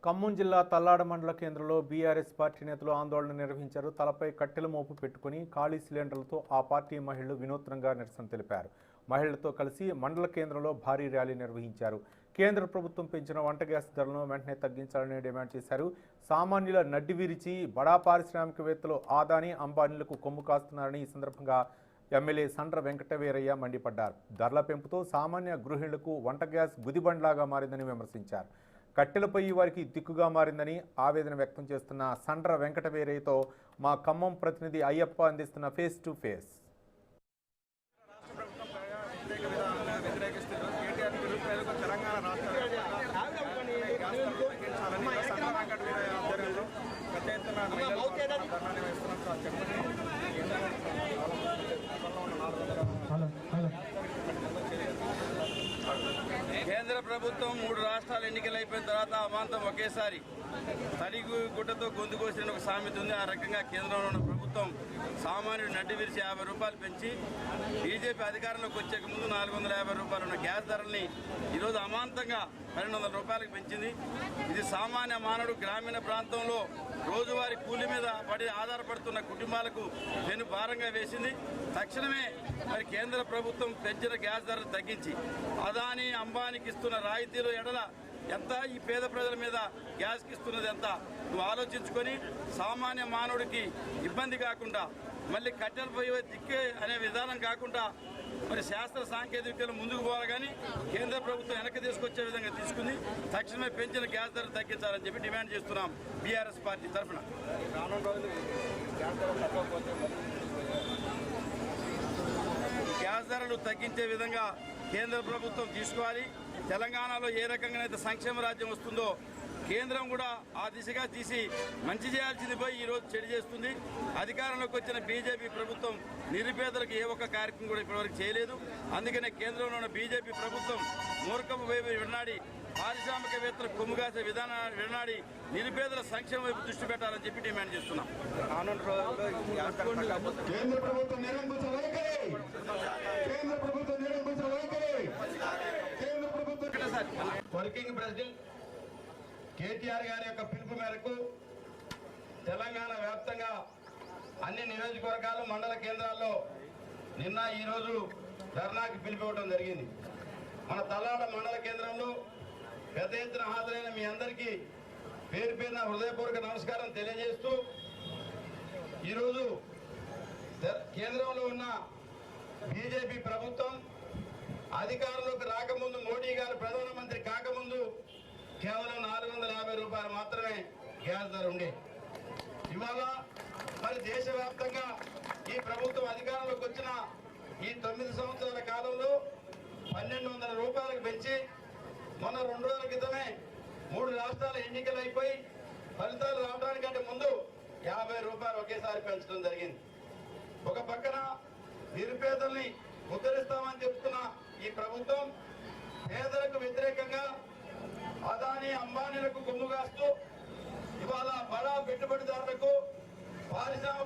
ఖమ్మం జిల్లా తల్లాడ మండల కేంద్రంలో బీఆర్ఎస్ పార్టీ నేతలు ఆందోళన నిర్వహించారు. తలపై కట్టెల మోపు పెట్టుకుని ఖాళీ సిలిండర్లతో ఆ పార్టీ మహిళలు వినూత్నంగా నిరసన తెలిపారు. మహిళలతో కలిసి మండల కేంద్రంలో భారీ ర్యాలీ నిర్వహించారు. కేంద్ర ప్రభుత్వం పెంచిన వంట గ్యాస్ ధరలను వెంటనే తగ్గించాలని డిమాండ్ చేశారు. సామాన్యుల నడ్డి విరిచి బడా పారిశ్రామికవేత్తలు ఆదాని అంబానీలకు కొమ్ము కాస్తున్నారని ఈ సందర్భంగా ఎమ్మెల్యే సండ్ర వెంకటవీరయ్య మండిపడ్డారు. ధరల పెంపుతో సామాన్య గృహిణులకు వంట గ్యాస్ గుదిబండ్లాగా మారిందని విమర్శించారు. కట్టెలపై వారికి దిక్కుగా మారిందని ఆవేదన వ్యక్తం చేస్తున్న సండ్ర వెంకటవీరయ్యతో మా ఖమ్మం ప్రతినిధి అయ్యప్ప అందిస్తున్న ఫేస్ టు ఫేస్. కేంద్ర ప్రభుత్వం 3 రాష్ట్రాలు ఎన్నికలు అయిపోయిన తర్వాత అమాంతం ఒకేసారి తడి గుడ్డతో గొంతు కోసిన ఒక సామెత ఉంది. ఆ రకంగా కేంద్రంలో ఉన్న ప్రభుత్వం సామాన్యుడు నడ్డి విరిచి 50 రూపాయలు పెంచి బీజేపీ అధికారంలోకి వచ్చేక ముందు 450 రూపాయలు ఉన్న గ్యాస్ ధరల్ని ఈరోజు అమాంతంగా 1200 రూపాయలకు పెంచింది. ఇది సామాన్య మానవుడు గ్రామీణ ప్రాంతంలో రోజువారీ కూలి మీద పడి ఆధారపడుతున్న కుటుంబాలకు పెను భారంగా వేసింది. తక్షణమే మరి కేంద్ర ప్రభుత్వం పెంచిన గ్యాస్ ధరలు తగ్గించి అదాని అంబానీకి ఇస్తున్న రాయితీలు ఎడల ఎంత, ఈ పేద ప్రజల మీద గ్యాస్కి ఇస్తున్నది ఎంత నువ్వు ఆలోచించుకొని సామాన్య మానవుడికి ఇబ్బంది కాకుండా మళ్ళీ కట్టెలు పోయే దిక్కే అనే విధానం కాకుండా మరి శాస్త్ర సాంకేతికతలు ముందుకు పోవాలి. కానీ కేంద్ర ప్రభుత్వం వెనక్కి తీసుకొచ్చే విధంగా తీసుకుంది. తక్షణమే పెంచిన గ్యాస్ ధరలు తగ్గించాలని చెప్పి డిమాండ్ చేస్తున్నాం బీఆర్ఎస్ పార్టీ తరఫున. గ్యాస్ ధరలు తగ్గించే విధంగా కేంద్ర ప్రభుత్వం తీసుకోవాలి. తెలంగాణలో ఏ రకంగానైతే సంక్షేమ రాజ్యం వస్తుందో కేంద్రం కూడా ఆ దిశగా తీసి మంచి చేయాల్సింది పోయి ఈరోజు చెడు చేస్తుంది. అధికారంలోకి వచ్చిన బీజేపీ ప్రభుత్వం నిరుపేదలకు ఏ ఒక్క కార్యక్రమం కూడా ఇప్పటివరకు చేయలేదు. అందుకనే కేంద్రంలో ఉన్న బీజేపీ ప్రభుత్వం మూర్ఖపు వైపు వినాడి పారిశ్రామికవేత్తలకు కొమ్ముగాసే విధానాన్ని వినాడి నిరుపేదల సంక్షేమ వైపు దృష్టి పెట్టాలని చెప్పి డిమాండ్ చేస్తున్నాం. వర్కింగ్ ప్రెసిడెంట్ కేటీఆర్ గారి యొక్క పిలుపు మేరకు తెలంగాణ వ్యాప్తంగా అన్ని నియోజకవర్గాలు మండల కేంద్రాల్లో నిన్న ఈరోజు ధర్నాకి పిలిపివ్వడం జరిగింది. మన తల్లాడ మండల కేంద్రంలో పెద్ద ఎత్తున హాజరైన మీ అందరికీ పేరు పేరున హృదయపూర్వక నమస్కారం తెలియజేస్తూ ఈరోజు కేంద్రంలో ఉన్న బీజేపీ ప్రభుత్వం అధికారంలోకి రాకముందు, మోడీ గారు ప్రధానమంత్రి కాకముందు కేవలం 450 రూపాయలు మాత్రమే గ్యాస్ ధర ఉండే. ఇవాళ మరి దేశవ్యాప్తంగా ఈ ప్రభుత్వం అధికారంలోకి వచ్చిన ఈ 9 సంవత్సరాల కాలంలో 1200 రూపాయలకు పెంచి మొన్న 2 రోజుల క్రితమే 3 రాష్ట్రాల ఎన్నికలు అయిపోయి ఫలితాలు రావడానికంటే ముందు 50 రూపాయలు ఒకేసారి పెంచడం జరిగింది. ఒక పక్కన నిరుపేదల్ని ఉద్ధరిస్తామని చెప్తున్న ఈ ప్రభుత్వం పేదలకు వ్యతిరేకంగా అదాని అంబానీలకు కొమ్ము కాస్తూ ఇవాళ బడా పెట్టుబడిదారులకు పారిశ్రామిక